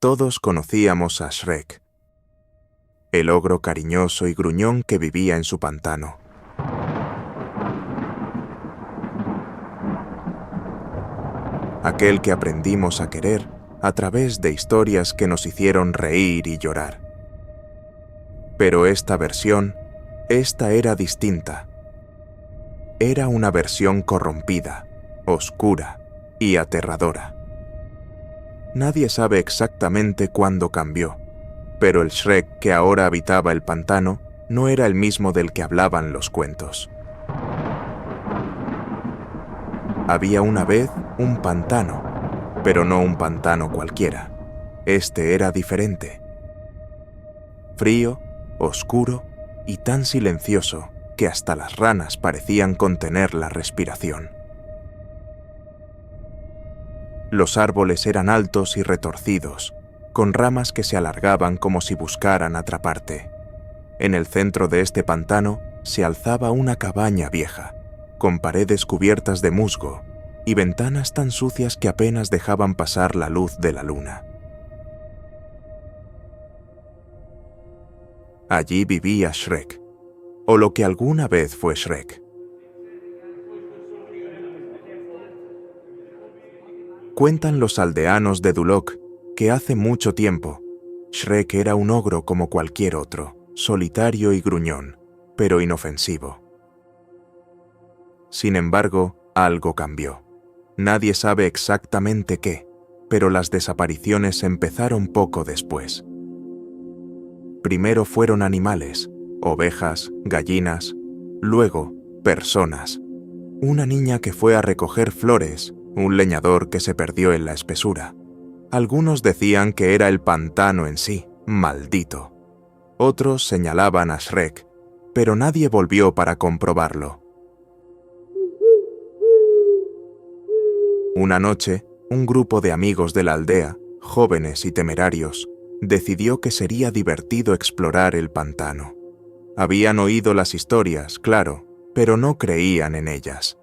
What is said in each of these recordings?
Todos conocíamos a Shrek, el ogro cariñoso y gruñón que vivía en su pantano. Aquel que aprendimos a querer a través de historias que nos hicieron reír y llorar. Pero esta era distinta. Era una versión corrompida, oscura y aterradora. Nadie sabe exactamente cuándo cambió, pero el Shrek que ahora habitaba el pantano no era el mismo del que hablaban los cuentos. Había una vez un pantano, pero no un pantano cualquiera. Este era diferente. Frío, oscuro y tan silencioso que hasta las ranas parecían contener la respiración. Los árboles eran altos y retorcidos, con ramas que se alargaban como si buscaran atraparte. En el centro de este pantano se alzaba una cabaña vieja, con paredes cubiertas de musgo y ventanas tan sucias que apenas dejaban pasar la luz de la luna. Allí vivía Shrek, o lo que alguna vez fue Shrek. Cuentan los aldeanos de Duloc que hace mucho tiempo, Shrek era un ogro como cualquier otro, solitario y gruñón, pero inofensivo. Sin embargo, algo cambió. Nadie sabe exactamente qué, pero las desapariciones empezaron poco después. Primero fueron animales, ovejas, gallinas, luego personas. Una niña que fue a recoger flores, un leñador que se perdió en la espesura. Algunos decían que era el pantano en sí, maldito. Otros señalaban a Shrek, pero nadie volvió para comprobarlo. Una noche, un grupo de amigos de la aldea, jóvenes y temerarios, decidió que sería divertido explorar el pantano. Habían oído las historias, claro, pero no creían en ellas.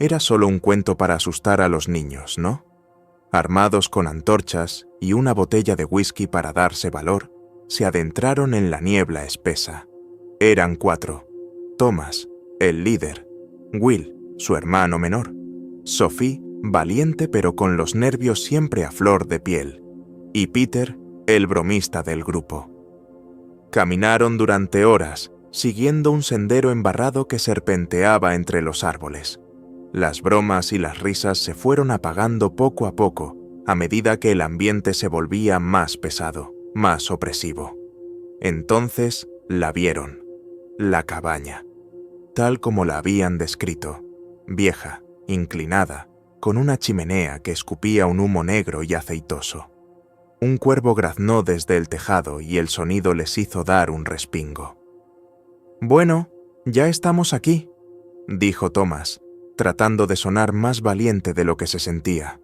Era solo un cuento para asustar a los niños, ¿no? Armados con antorchas y una botella de whisky para darse valor, se adentraron en la niebla espesa. Eran 4. Thomas, el líder. Will, su hermano menor. Sophie, valiente pero con los nervios siempre a flor de piel. Y Peter, el bromista del grupo. Caminaron durante horas, siguiendo un sendero embarrado que serpenteaba entre los árboles. Las bromas y las risas se fueron apagando poco a poco, a medida que el ambiente se volvía más pesado, más opresivo. Entonces la vieron, la cabaña, tal como la habían descrito, vieja, inclinada, con una chimenea que escupía un humo negro y aceitoso. Un cuervo graznó desde el tejado y el sonido les hizo dar un respingo. «Bueno, ya estamos aquí», dijo Thomas, tratando de sonar más valiente de lo que se sentía.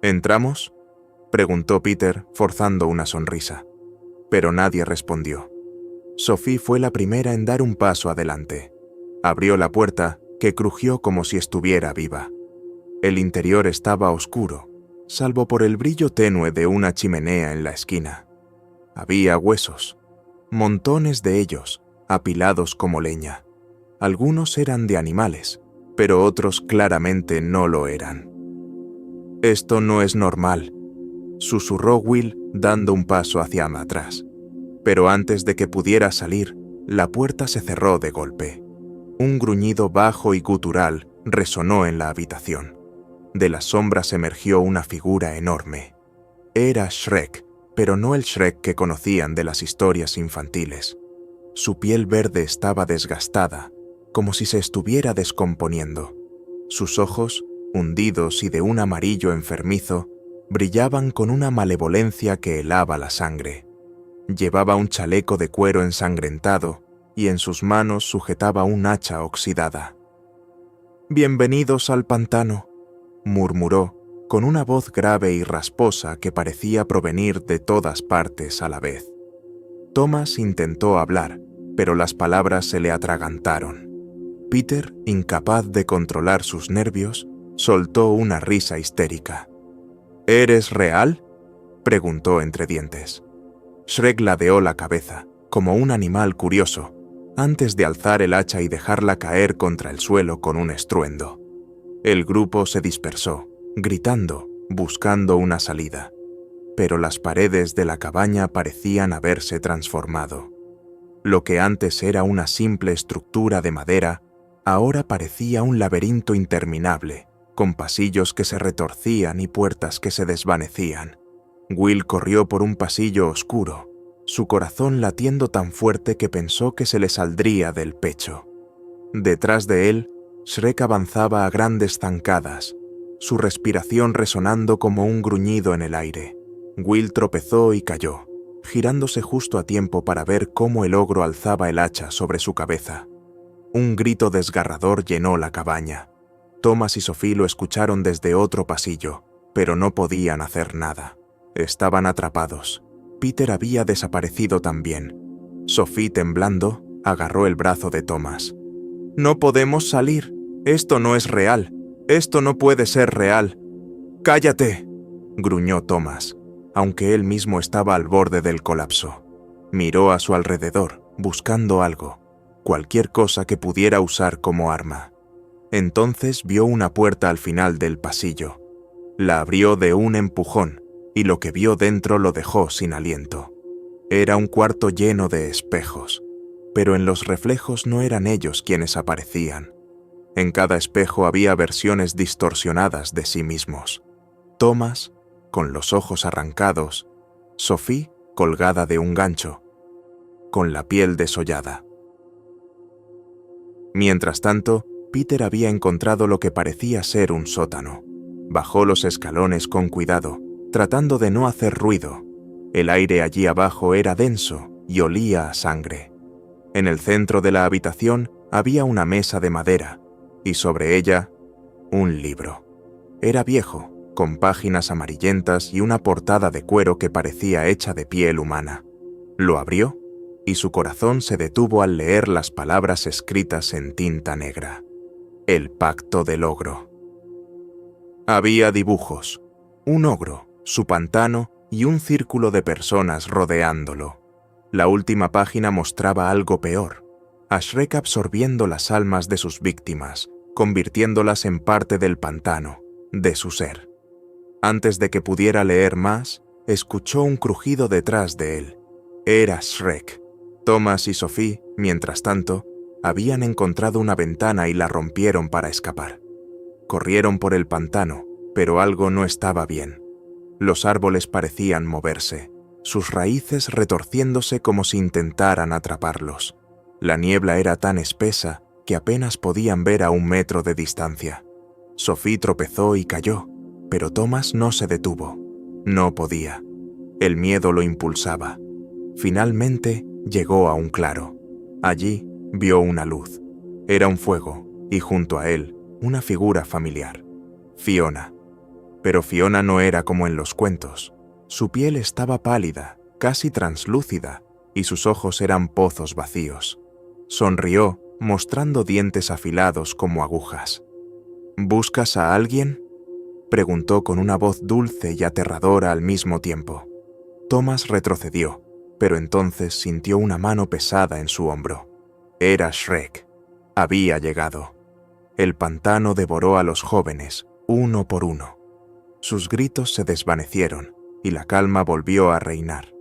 «¿Entramos?», preguntó Peter, forzando una sonrisa. Pero nadie respondió. Sophie fue la primera en dar un paso adelante. Abrió la puerta, que crujió como si estuviera viva. El interior estaba oscuro, salvo por el brillo tenue de una chimenea en la esquina. Había huesos, montones de ellos, apilados como leña. Algunos eran de animales, pero otros claramente no lo eran. «Esto no es normal», susurró Will dando un paso hacia atrás. Pero antes de que pudiera salir, la puerta se cerró de golpe. Un gruñido bajo y gutural resonó en la habitación. De las sombras emergió una figura enorme. Era Shrek, pero no el Shrek que conocían de las historias infantiles. Su piel verde estaba desgastada, como si se estuviera descomponiendo. Sus ojos, hundidos y de un amarillo enfermizo, brillaban con una malevolencia que helaba la sangre. Llevaba un chaleco de cuero ensangrentado y en sus manos sujetaba un hacha oxidada. «Bienvenidos al pantano», murmuró, con una voz grave y rasposa que parecía provenir de todas partes a la vez. Thomas intentó hablar, pero las palabras se le atragantaron. Peter, incapaz de controlar sus nervios, soltó una risa histérica. «¿Eres real?», preguntó entre dientes. Shrek ladeó la cabeza, como un animal curioso, antes de alzar el hacha y dejarla caer contra el suelo con un estruendo. El grupo se dispersó, gritando, buscando una salida. Pero las paredes de la cabaña parecían haberse transformado. Lo que antes era una simple estructura de madera, ahora parecía un laberinto interminable, con pasillos que se retorcían y puertas que se desvanecían. Will corrió por un pasillo oscuro, su corazón latiendo tan fuerte que pensó que se le saldría del pecho. Detrás de él, Shrek avanzaba a grandes zancadas, su respiración resonando como un gruñido en el aire. Will tropezó y cayó, girándose justo a tiempo para ver cómo el ogro alzaba el hacha sobre su cabeza. Un grito desgarrador llenó la cabaña. Thomas y Sophie lo escucharon desde otro pasillo, pero no podían hacer nada. Estaban atrapados. Peter había desaparecido también. Sophie, temblando, agarró el brazo de Thomas. «No podemos salir. Esto no es real. Esto no puede ser real». «¡Cállate!», gruñó Thomas, aunque él mismo estaba al borde del colapso. Miró a su alrededor, buscando algo, cualquier cosa que pudiera usar como arma. Entonces vio una puerta al final del pasillo. La abrió de un empujón, y lo que vio dentro lo dejó sin aliento. Era un cuarto lleno de espejos, pero en los reflejos no eran ellos quienes aparecían. En cada espejo había versiones distorsionadas de sí mismos. Thomas, con los ojos arrancados, Sophie, colgada de un gancho, con la piel desollada. Mientras tanto, Peter había encontrado lo que parecía ser un sótano. Bajó los escalones con cuidado, tratando de no hacer ruido. El aire allí abajo era denso y olía a sangre. En el centro de la habitación había una mesa de madera, y sobre ella, un libro. Era viejo, con páginas amarillentas y una portada de cuero que parecía hecha de piel humana. Lo abrió, y su corazón se detuvo al leer las palabras escritas en tinta negra. El pacto del ogro. Había dibujos, un ogro, su pantano y un círculo de personas rodeándolo. La última página mostraba algo peor, a Shrek absorbiendo las almas de sus víctimas, convirtiéndolas en parte del pantano, de su ser. Antes de que pudiera leer más, escuchó un crujido detrás de él. Era Shrek. Thomas y Sophie, mientras tanto, habían encontrado una ventana y la rompieron para escapar. Corrieron por el pantano, pero algo no estaba bien. Los árboles parecían moverse, sus raíces retorciéndose como si intentaran atraparlos. La niebla era tan espesa que apenas podían ver a 1 metro de distancia. Sophie tropezó y cayó, pero Thomas no se detuvo. No podía. El miedo lo impulsaba. Finalmente llegó a un claro. Allí vio una luz. Era un fuego, y junto a él, una figura familiar. Fiona. Pero Fiona no era como en los cuentos. Su piel estaba pálida, casi translúcida, y sus ojos eran pozos vacíos. Sonrió, mostrando dientes afilados como agujas. «¿Buscas a alguien?», preguntó con una voz dulce y aterradora al mismo tiempo. Thomas retrocedió, pero entonces sintió una mano pesada en su hombro. Era Shrek. Había llegado. El pantano devoró a los jóvenes, uno por uno. Sus gritos se desvanecieron y la calma volvió a reinar.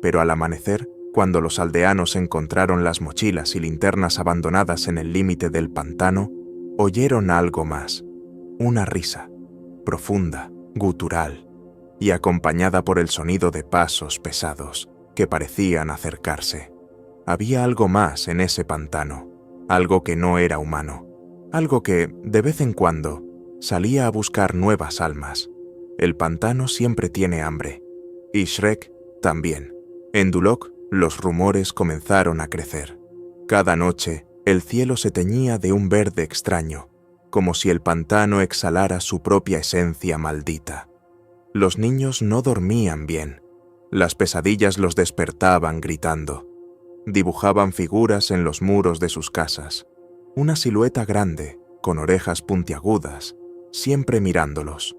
Pero al amanecer, cuando los aldeanos encontraron las mochilas y linternas abandonadas en el límite del pantano, oyeron algo más. Una risa, profunda, gutural, y acompañada por el sonido de pasos pesados que parecían acercarse. Había algo más en ese pantano, algo que no era humano, algo que, de vez en cuando, salía a buscar nuevas almas. El pantano siempre tiene hambre, y Shrek también. En Duloc, los rumores comenzaron a crecer. Cada noche, el cielo se teñía de un verde extraño, como si el pantano exhalara su propia esencia maldita. Los niños no dormían bien. Las pesadillas los despertaban gritando. Dibujaban figuras en los muros de sus casas. Una silueta grande, con orejas puntiagudas, siempre mirándolos.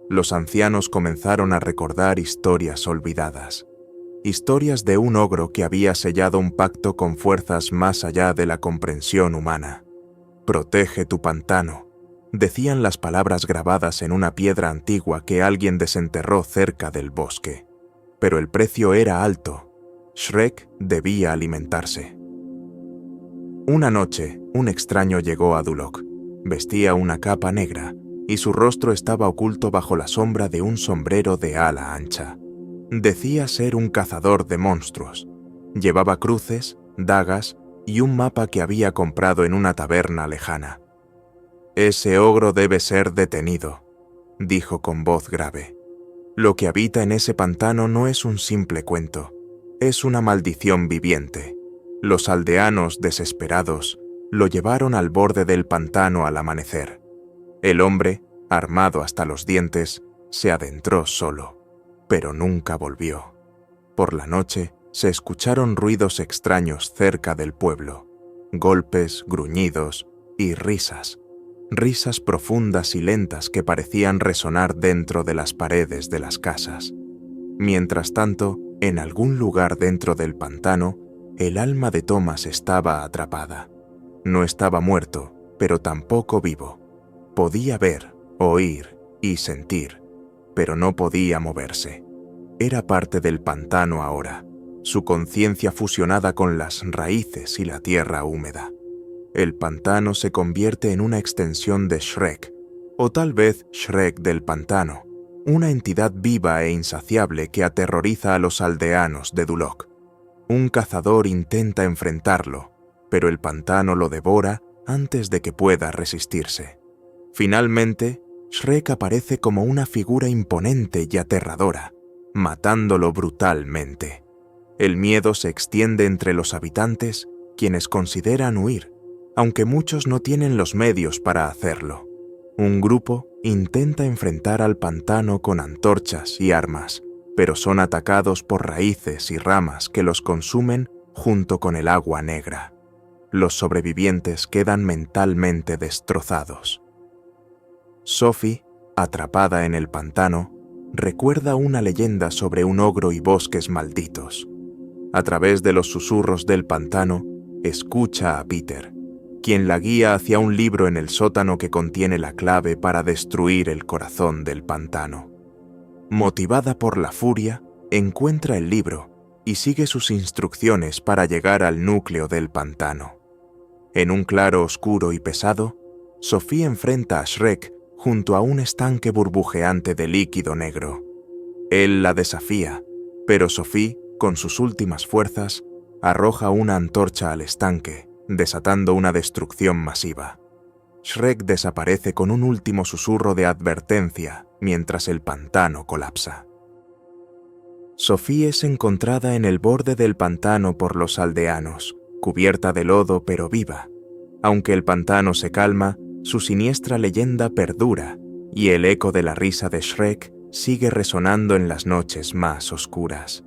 Los ancianos comenzaron a recordar historias olvidadas. Historias de un ogro que había sellado un pacto con fuerzas más allá de la comprensión humana. «Protege tu pantano», decían las palabras grabadas en una piedra antigua que alguien desenterró cerca del bosque. Pero el precio era alto. Shrek debía alimentarse. Una noche, un extraño llegó a Duloc. Vestía una capa negra y su rostro estaba oculto bajo la sombra de un sombrero de ala ancha. Decía ser un cazador de monstruos. Llevaba cruces, dagas y un mapa que había comprado en una taberna lejana. «Ese ogro debe ser detenido», dijo con voz grave. «Lo que habita en ese pantano no es un simple cuento, es una maldición viviente». Los aldeanos, desesperados, lo llevaron al borde del pantano al amanecer. El hombre, armado hasta los dientes, se adentró solo, pero nunca volvió. Por la noche se escucharon ruidos extraños cerca del pueblo, golpes, gruñidos y risas. Risas profundas y lentas que parecían resonar dentro de las paredes de las casas. Mientras tanto, en algún lugar dentro del pantano, el alma de Thomas estaba atrapada. No estaba muerto, pero tampoco vivo. Podía ver, oír y sentir, pero no podía moverse. Era parte del pantano ahora, su conciencia fusionada con las raíces y la tierra húmeda. El pantano se convierte en una extensión de Shrek, o tal vez Shrek del pantano, una entidad viva e insaciable que aterroriza a los aldeanos de Duloc. Un cazador intenta enfrentarlo, pero el pantano lo devora antes de que pueda resistirse. Finalmente, Shrek aparece como una figura imponente y aterradora, matándolo brutalmente. El miedo se extiende entre los habitantes, quienes consideran huir, aunque muchos no tienen los medios para hacerlo. Un grupo intenta enfrentar al pantano con antorchas y armas, pero son atacados por raíces y ramas que los consumen junto con el agua negra. Los sobrevivientes quedan mentalmente destrozados. Sophie, atrapada en el pantano, recuerda una leyenda sobre un ogro y bosques malditos. A través de los susurros del pantano, escucha a Peter, quien la guía hacia un libro en el sótano que contiene la clave para destruir el corazón del pantano. Motivada por la furia, encuentra el libro y sigue sus instrucciones para llegar al núcleo del pantano. En un claro oscuro y pesado, Sophie enfrenta a Shrek junto a un estanque burbujeante de líquido negro. Él la desafía, pero Sophie, con sus últimas fuerzas, arroja una antorcha al estanque, desatando una destrucción masiva. Shrek desaparece con un último susurro de advertencia mientras el pantano colapsa. Sophie es encontrada en el borde del pantano por los aldeanos, cubierta de lodo pero viva. Aunque el pantano se calma, su siniestra leyenda perdura y el eco de la risa de Shrek sigue resonando en las noches más oscuras.